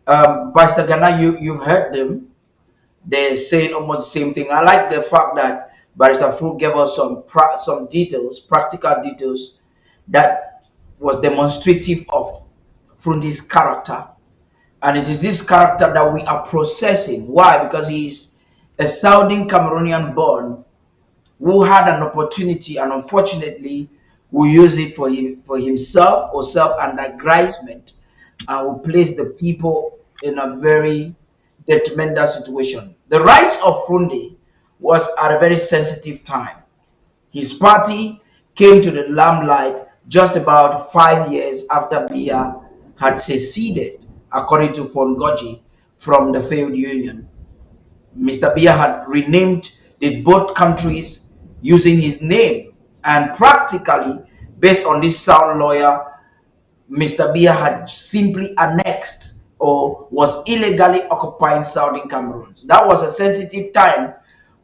Pastor Ghana, you've heard them. They're saying almost the same thing. I like the fact that Barrister Fruit gave us some details, practical details that was demonstrative of Frundi's character. And it is this character that we are processing. Why? Because he's a Southern Cameroonian born who had an opportunity and unfortunately will use it for himself or self-aggrandizement and will place the people in a very detrimental situation. The rise of Funde was at a very sensitive time. His party came to the limelight just about 5 years after Bia had seceded, according to Fongoji, from the failed union. Mr. Bia had renamed the both countries using his name, and practically, based on this sound lawyer, Mr. Bia had simply annexed or was illegally occupying Southern Cameroon. So that was a sensitive time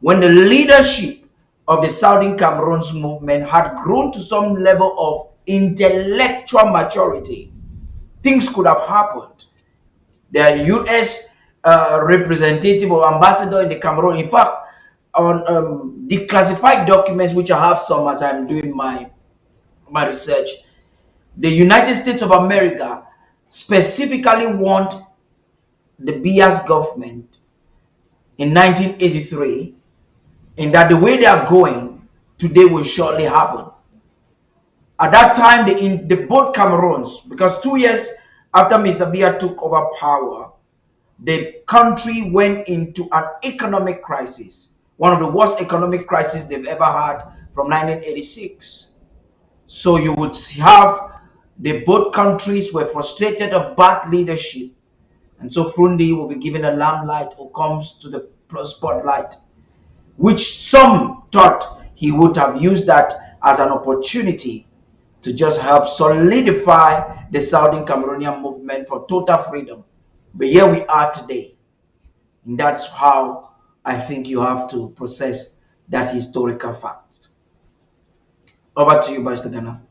when the leadership of the Southern Cameroons movement had grown to some level of intellectual maturity. Things could have happened. The U.S. Representative or ambassador in the Cameroon, in fact, on declassified documents, which I have some as I'm doing my research, the United States of America specifically warned the Bia's government in 1983 in that the way they are going today will surely happen. At that time, the both Cameroons, because 2 years after Mr. Bia took over power, the country went into an economic crisis, one of the worst economic crises they've ever had from 1986. So you would have the both countries were frustrated of bad leadership, and so Frundi will be given a limelight or comes to the spotlight, which some thought he would have used that as an opportunity to just help solidify the Southern Cameroonian movement for total freedom. But here we are today. And that's how I think you have to process that historical fact. Over to you, Mr. Ghana.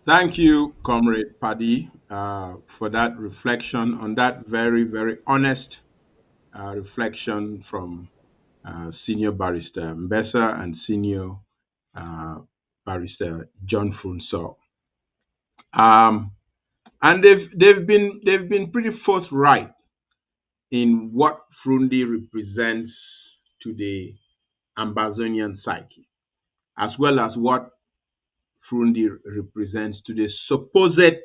Thank you, Comrade Paddy, for that reflection on that very, very honest reflection from Senior Barrister Mbessa and Senior uh, Barrister John Funso. Um, and they've been pretty forthright in what Frundi represents to the Amazonian psyche, as well as what Frundi represents to the supposed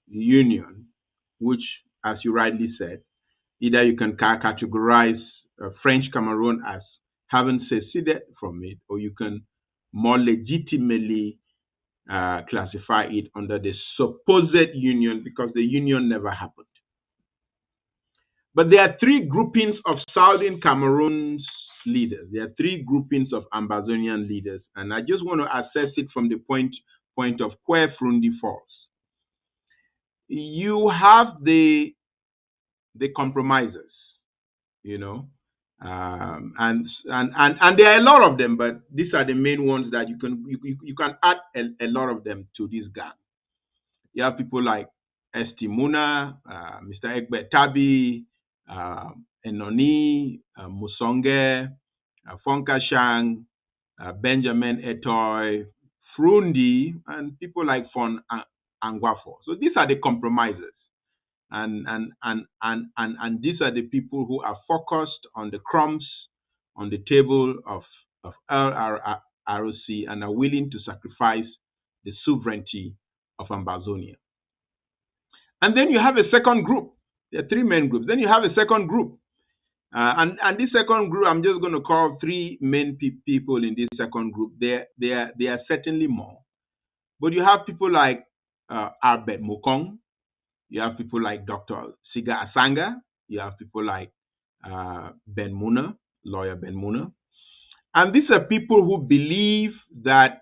union, which, as you rightly said, either you can categorize French Cameroon as having seceded from it, or you can more legitimately classify it under the supposed union because the union never happened. But there are three groupings of Southern Cameroon's leaders. There are three groupings of Ambazonian leaders, and I just want to assess it from the point of where Frundi falls. You have the compromisers, you know, and there are a lot of them, but these are the main ones that you can add a lot of them to this gang. You have people like Estimuna, Mr. Egbert Tabi, uh, Enoni, Musonge, Fonka Shang, Benjamin Etoy, Frundi, and people like Fon Angwafo. So these are the compromisers. And these are the people who are focused on the crumbs on the table of LRROC and are willing to sacrifice the sovereignty of Ambazonia. And then you have a second group. There are three main groups. Then you have a second group. And this second group, I'm just going to call three main people in this second group. There are certainly more. But you have people like Albert Mokong. You have people like Dr. Siga Asanga. You have people like Ben Muna, lawyer Ben Muna. And these are people who believe that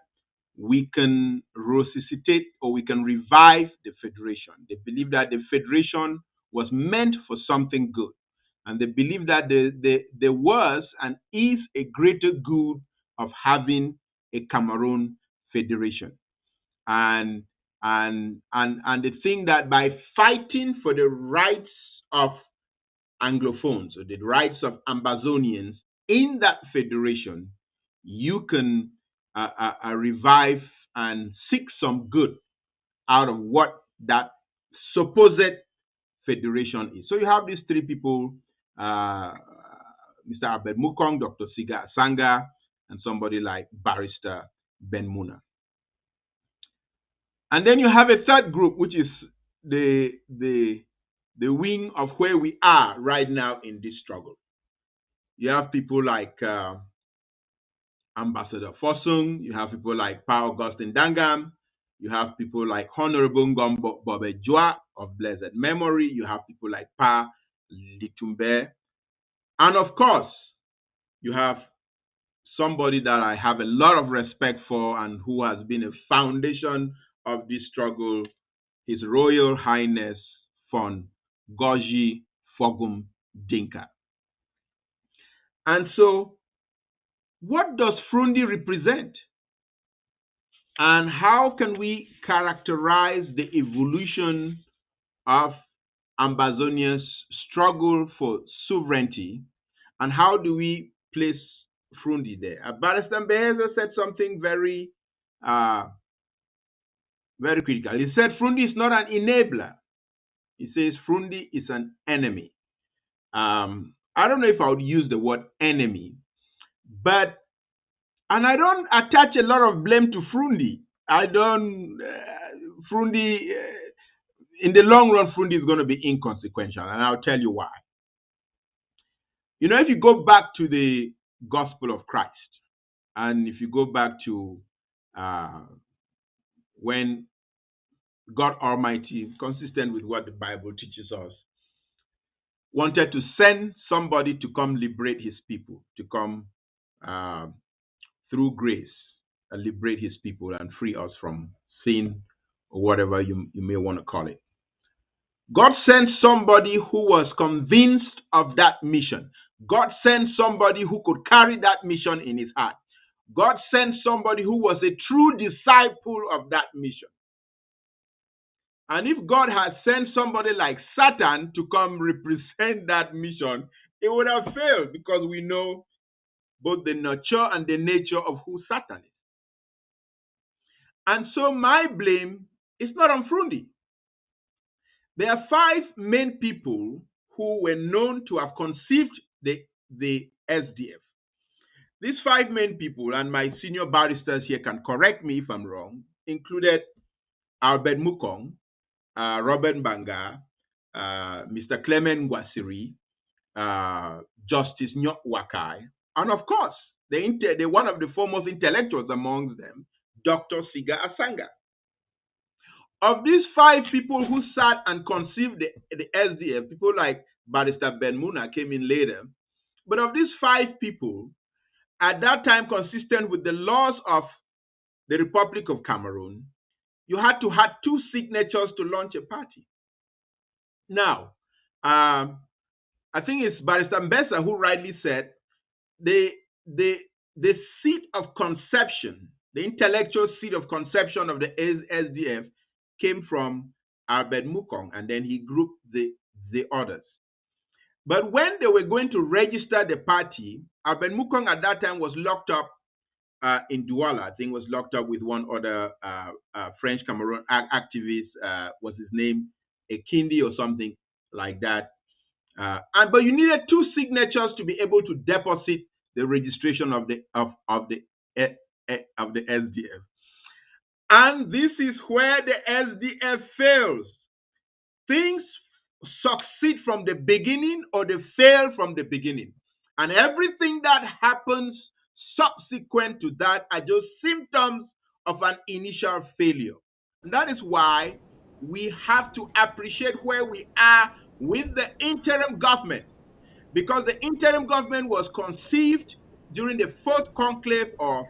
we can resuscitate or we can revive the federation. They believe that the federation was meant for something good. And they believe that there was and is a greater good of having a Cameroon federation. And And they think that by fighting for the rights of Anglophones or the rights of Ambazonians in that federation, you can revive and seek some good out of what that supposed federation is. So you have these three people, uh, Mr. Abed Mukong, Dr. Siga Asanga, and somebody like Barrister Ben Muna. And then you have a third group, which is the wing of where we are right now in this struggle. You have people like Ambassador Fossung, you have people like Pa Augustine Dangam, you have people like Honorable Ngombo Bobejua of blessed memory, you have people like Pa Litumbe, and of course, you have somebody that I have a lot of respect for and who has been a foundation of this struggle, His Royal Highness Fon Goji Fogum Dinka. And so, what does Frundi represent? And how can we characterize the evolution of Ambazonia's struggle for sovereignty? And how do we place Frundi there? Barrister Mbeheza said something uh, very critical. He said Frundi is not an enabler. He says Frundi is an enemy. I don't know if I would use the word enemy, but and I don't attach a lot of blame to Frundi. I don't Frundi in the long run. Frundi is going to be inconsequential, and I'll tell you why. You know, if you go back to the gospel of Christ, and if you go back to uh, when God Almighty, consistent with what the Bible teaches us, wanted to send somebody to come liberate his people, to come uh, through grace and liberate his people and free us from sin or whatever you may want to call it. God sent somebody who was convinced of that mission. God sent somebody who could carry that mission in his heart. God sent somebody who was a true disciple of that mission. And if God had sent somebody like Satan to come represent that mission, it would have failed because we know both the nurture and the nature of who Satan is. And so my blame is not on Frundi. There are five main people who were known to have conceived the SDF. These five main people, and my senior barristers here can correct me if I'm wrong, included Albert Mukong, Robert Mbanga, Mr. Clement Ngwasiri, Justice Nyok Wakai, and of course, one of the foremost intellectuals amongst them, Dr. Siga Asanga. Of these five people who sat and conceived the SDF, people like Barrister Ben Muna came in later, but of these five people, at that time consistent with the laws of the Republic of Cameroon, you had to have two signatures to launch a party. Now, I think it's Barrister Mbesa who rightly said the the seat of conception, the intellectual seat of conception of the SDF came from Albert Mukong, and then he grouped the others. But when they were going to register the party, Albert Mukong at that time was locked up in Douala. I think was locked up with one other French Cameroon activist. Was his name Ekindi or something like that? But you needed two signatures to be able to deposit the registration of the SDF. And this is where the SDF fails. Things succeed from the beginning or they fail from the beginning. And everything that happens subsequent to that are just symptoms of an initial failure. And that is why we have to appreciate where we are with the interim government. Because the interim government was conceived during the fourth conclave, or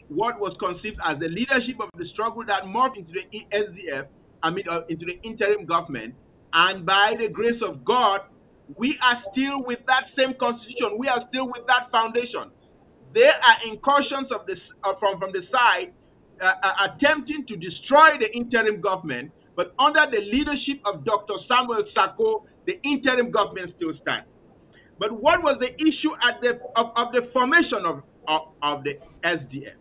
what was conceived as the leadership of the struggle that morphed into the SDF, into the interim government. And by the grace of God, we are still with that same constitution. We are still with that foundation. There are incursions from the side attempting to destroy the interim government, but under the leadership of Dr. Samuel Sako, the interim government still stands. But what was the issue at of the formation of the SDF?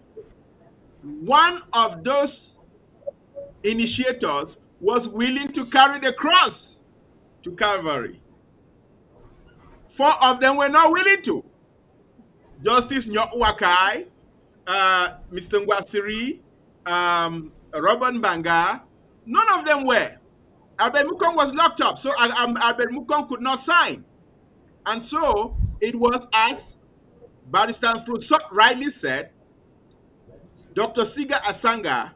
One of those initiators was willing to carry the cross to Calvary. Four of them were not willing to. Justice Nyokwai, Mr. Ngwasiri, Robert Banga, none of them were. Abed Mukong was locked up, so Abed Mukong could not sign. And so it was, as Barrister Fruso rightly said, Dr. Siga Asanga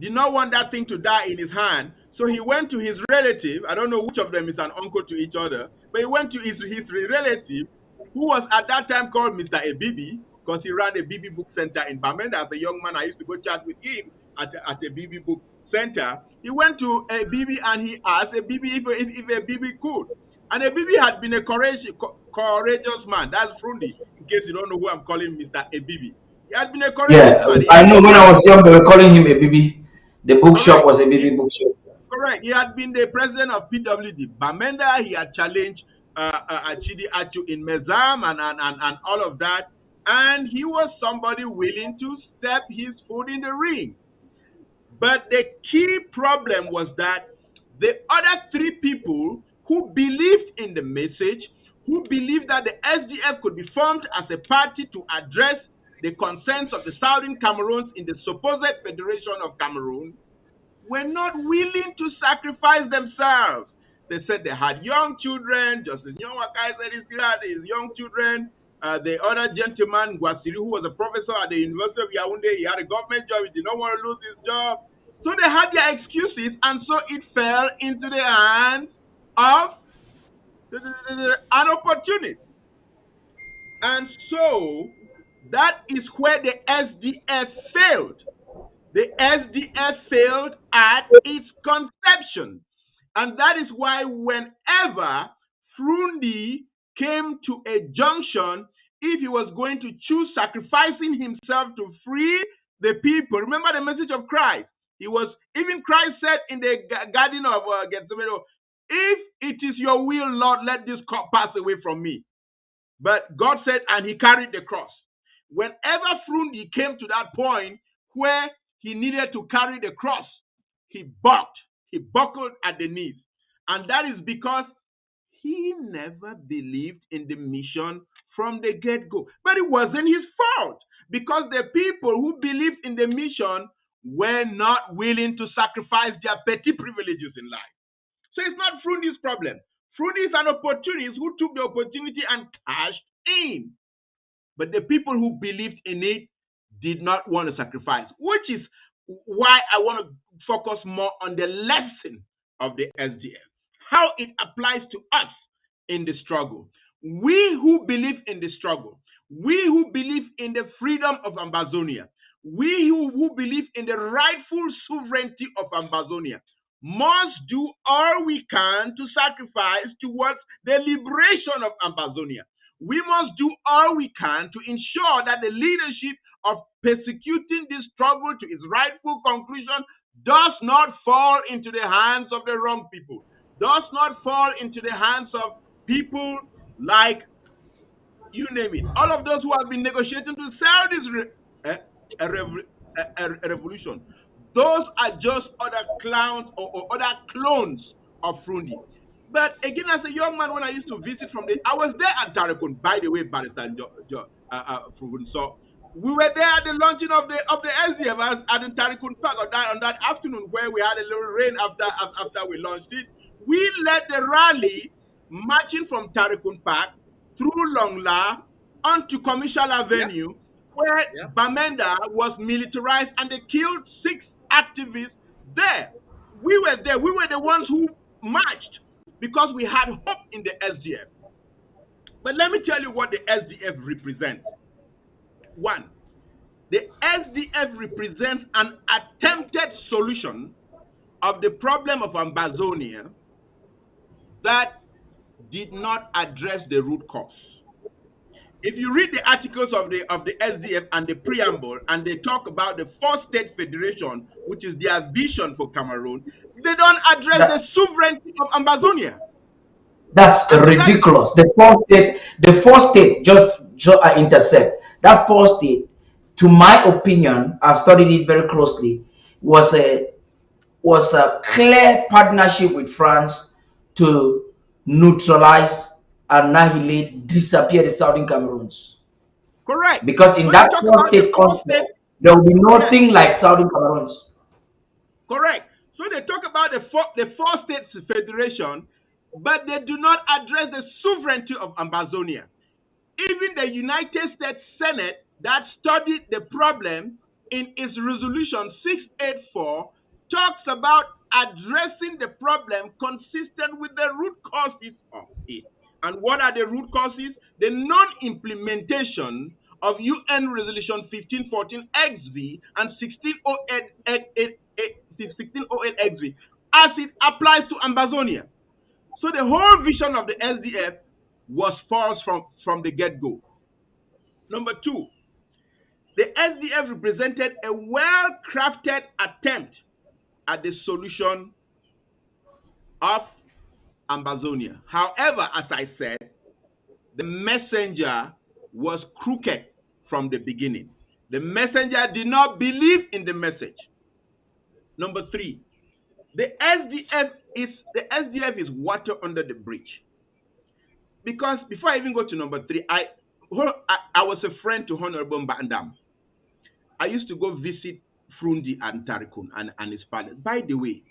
did not want that thing to die in his hand, so he went to his relative. I don't know which of them is an uncle to each other, but he went to his relative, who was at that time called Mr. Ebibi, because he ran a BB book center in Bamenda. As a young man, I used to go chat with him at a BB book center. He went to a BB and he asked a BB if a BB could. And a BB had been a courageous man. That's Frundi, in case you don't know who I'm calling Mr. Ebibi. He had been a courageous Yeah, man. I know when I was young, they were calling him a BB. The bookshop Correct. was a BB bookshop. Correct. He had been the president of PWD. Bamenda, he had challenged Chidi Achu in Mezam and all of that. And he was somebody willing to step his foot in the ring. But the key problem was that the other three people who believed in the message, who believed that the SDF could be formed as a party to address the concerns of the Southern Cameroons in the supposed Federation of Cameroon, were not willing to sacrifice themselves. They said they had young children. Justice Nyowakai said he still had his young children. The other gentleman, Gwasiri, who was a professor at the University of Yaoundé, he had a government job. He did not want to lose his job. So they had their excuses, and so it fell into the hands of an opportunist. And so that is where the SDF failed. The SDF failed at its conception. And that is why whenever Frundi came to a junction, if he was going to choose sacrificing himself to free the people, remember the message of Christ. Even Christ said in the Garden of Gethsemane, if it is your will, Lord, let this cup pass away from me. But God said, and he carried the cross. Whenever Frundi came to that point where he needed to carry the cross, he bucked. He buckled at the knees. And that is because he never believed in the mission from the get-go. But it wasn't his fault, because the people who believed in the mission were not willing to sacrifice their petty privileges in life. So it's not Frundi's problem. Frundi is an opportunist who took the opportunity and cashed in. But the people who believed in it did not want to sacrifice, which is why I want to focus more on the lesson of the SDF, how it applies to us in the struggle. We who believe in the struggle, we who believe in the freedom of Ambazonia, we who believe in the rightful sovereignty of Ambazonia, must do all we can to sacrifice towards the liberation of Ambazonia. We must do all we can to ensure that the leadership of persecuting this struggle to its rightful conclusion does not fall into the hands of the wrong people, does not fall into the hands of people like, you name it, all of those who have been negotiating to sell this revolution. Those are just other clowns or other clones of Frundi. But again, as a young man, when I used to visit I was there at Tarakun, by the way, Barrister so we were there at the launching of the SDF at the Tarakun Park on that afternoon, where we had a little rain after we launched it. We led the rally marching from Tarakun Park through Longla onto Commercial Avenue, where Bamenda was militarized and they killed 6 activists there. We were there. We were the ones who marched because we had hope in the SDF. But let me tell you what the SDF represents. One, the SDF represents an attempted solution of the problem of Ambazonia that did not address the root cause. If you read the articles of the SDF and the preamble, and they talk about the four-state federation, which is their vision for Cameroon, they don't address the That sovereignty of Ambazonia. that's And so that is ridiculous. The first state just intercept. That first state, to my opinion, I've studied it very closely, was a clear partnership with France to neutralize, annihilate, disappear the Southern Cameroons. correct. Because in So they that talk four about the state four-state. concept, there will be Yes, nothing like Southern Cameroons. correct. So they talk about the four-state federation, but they do not address the sovereignty of Ambazonia. Even the United States Senate that studied the problem in its resolution 684 talks about addressing the problem consistent with the root causes of it. And what are the root causes? The non-implementation of UN Resolution 1514 XV and 1608 XV as it applies to Ambazonia. So the whole vision of the SDF was false from the get-go. Number two, the SDF represented a well-crafted attempt at the solution of Ambazonia. However, as I said, the messenger was crooked from the beginning. The messenger did not believe in the message. Number three, the SDF is water under the bridge. Because before I even go to number three, I was a friend to Honorable Mbandam. I used to go visit Frundi and Tarikun and his palace. By the way,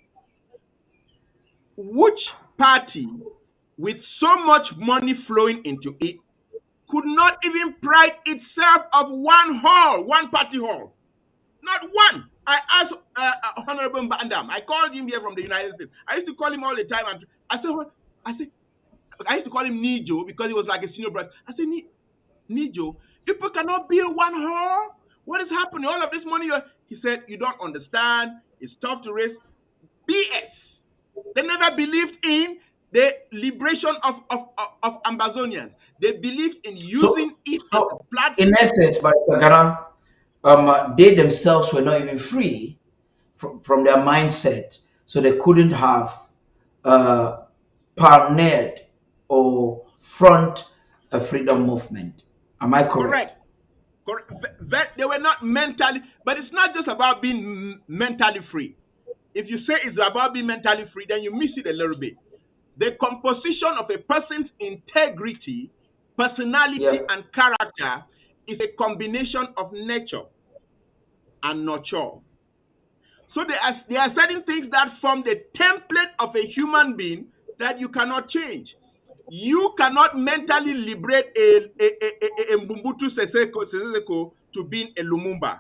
which party with so much money flowing into it could not even pride itself of one hall, one party hall? Not one. I asked Honorable Mbandam. I called him here from the United States. I used to call him all the time. And I said, I used to call him Nijo because he was like a senior brother. I said, Nijo, people cannot build one hall. What is happening? All of this money. He said, you don't understand. It's tough to raise. BS. They never believed in the liberation of Ambazonians. They believed in So, using it as a so in platform. essence, by Ghana, they themselves were not even free from their mindset, so they couldn't have uh, pioneered or front a freedom movement. Am I Correct. correct? Correct. They were not mentally, but it's not just about being mentally free. If you say it's about being mentally free, then you miss it a little bit. The composition of a person's integrity, personality, Yeah. and character is a combination of nature and nurture. So there are certain things that form the template of a human being that you cannot change. You cannot mentally liberate a Mbumbutu Seseko to being a Lumumba.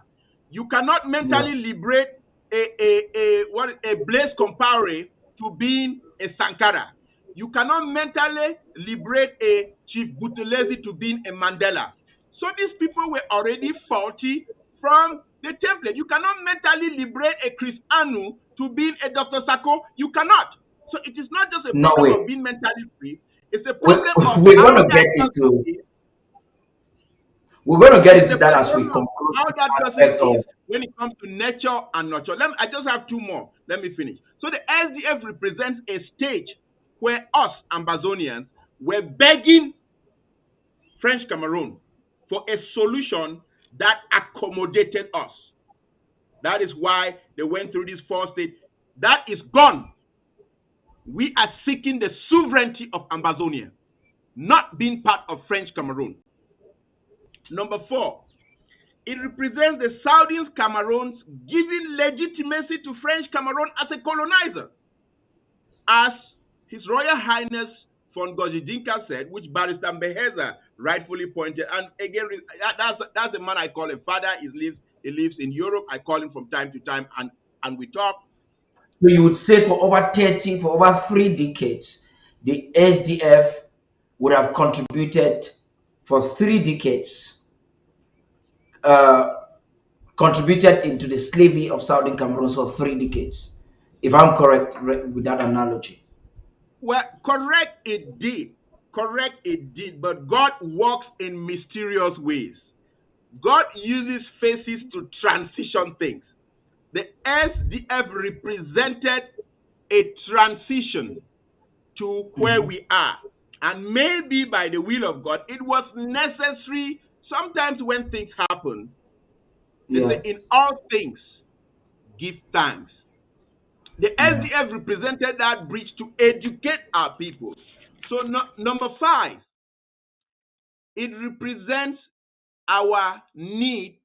You cannot Yeah. mentally liberate a Blaise Compaore to being a Sankara. You cannot mentally liberate a Chief Buthelezi to being a Mandela. So these people were already faulty from the template. You cannot mentally liberate a Chris Anu to being a Dr. Sako. You cannot. So it is not just a No problem way. of being mentally free. It's a We, problem of we're how gonna get that person into is. we're gonna get It's into a that as we problem of conclude how this that person aspect is of. when it comes to nature and nurture. I just have two more. Let me finish. So the SDF represents a stage where us Ambazonians were begging French Cameroon for a solution that accommodated us. That is why they went through this four state. That is gone. We are seeking the sovereignty of Ambazonia, not being part of French Cameroon. Number four, it represents the Southern Cameroons giving legitimacy to French Cameroon as a colonizer. As His Royal Highness von Gojidinka said, which Barrister Mbeheza rightfully pointed, and again, that's the man I call a father. He lives in Europe. I call him from time to time, and we talk. So you would say for over 3 decades, the SDF would have contributed for 3 decades, uh, contributed into the slavery of Southern Cameroon for 3 decades, if I'm correct with that analogy. Well, correct, it did. Correct, it did, but God works in mysterious ways. God uses phases to transition things. The SDF represented a transition to where Mhm. we are. And maybe by the will of God, it was necessary. Sometimes when things happen, they say, Yeah. in all things, give thanks. The Yeah. SDF represented that bridge to educate our people. So, number five, it represents our need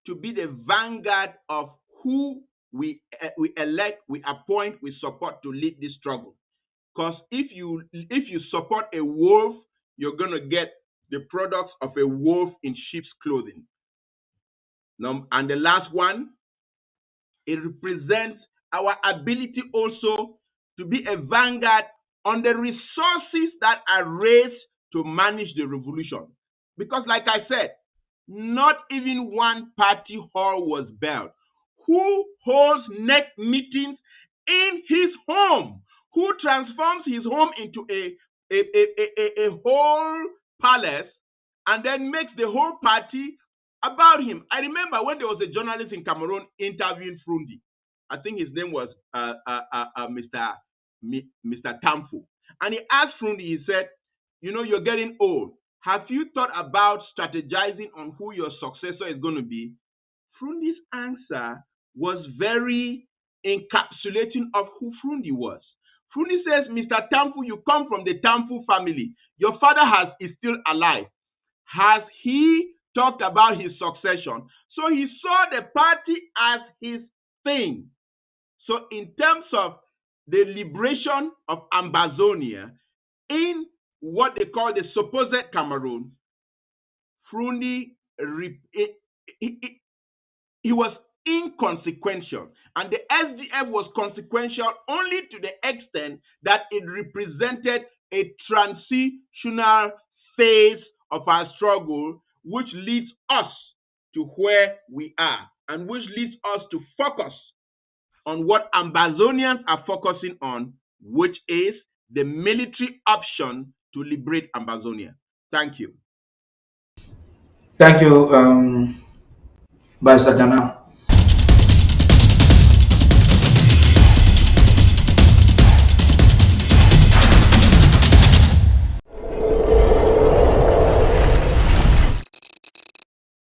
to be the vanguard of who we elect, we appoint, we support to lead this struggle. Because if you support a wolf, you're gonna get the products of a wolf in sheep's clothing. And the last one, it represents our ability also to be a vanguard on the resources that are raised to manage the revolution. Because, like I said, not even one party hall was built. Who holds neck meetings in his home? Who transforms his home into a whole palace and then makes the whole party about him? I remember when there was a journalist in Cameroon interviewing Frundi. I think his name was Mr. Tamfu. And he asked Frundi, he said, you're getting old. Have you thought about strategizing on who your successor is going to be? Frundi's answer was very encapsulating of who Frundi was. Frundi says, Mr. Tamfu, you come from the Tamfu family. Your father is still alive. Has he talked about his succession? So he saw the party as his thing. So in terms of the liberation of Ambazonia in what they call the supposed Cameroon, Frundi he was inconsequential. And the SDF was consequential only to the extent that it represented a transitional phase of our struggle, which leads us to where we are and which leads us to focus on what Ambazonians are focusing on, which is the military option to liberate Ambazonia. Thank you. Thank you, Barr Gana.